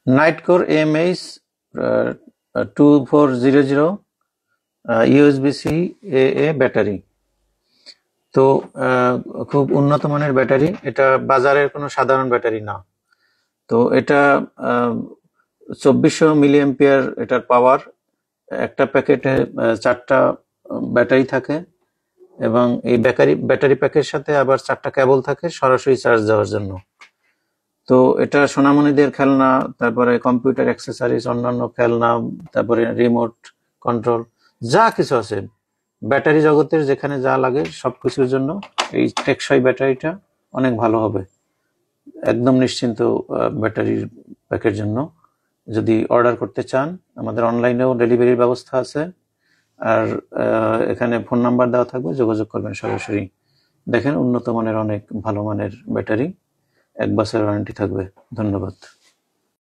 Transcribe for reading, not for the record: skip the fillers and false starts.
নাইটকোর MH 2400 USB-C এ battery. তো খুব উন্নত মানের ব্যাটারি, এটা বাজারের কোনো সাধারণ ব্যাটারি না। তো এটা 2400 মিলি অ্যাম্পিয়ার এটার পাওয়ার। একটা প্যাকেটে 4টা ব্যাটারি থাকে এবং এই ব্যাটারি প্যাকের সাথে আবার 4টা কেবল থাকে সরাসরি চার্জ দেওয়ার জন্য। তো এটা সোনামণিদের খেলনা, তারপরে কম্পিউটার অ্যাক্সেসরিজ, অন্যান্য খেলনা, তারপরে রিমোট কন্ট্রোল, যা কিছু আছে ব্যাটারি জগতের যেখানে যা লাগে সবকিছুর জন্য এই টেকসই ব্যাটারিটা অনেক ভালো হবে। একদম নিশ্চিন্ত ব্যাটারির প্যাকের জন্য। যদি অর্ডার করতে চান, আমাদের অনলাইনেও ডেলিভারির ব্যবস্থা আছে। আর এখানে ফোন নাম্বার দেওয়া থাকবে, যোগাযোগ করবেন সরাসরি। দেখেন, উন্নত মানের অনেক ভালো মানের ব্যাটারি, 1 বছরের ওয়ারেন্টি থাকবে। ধন্যবাদ।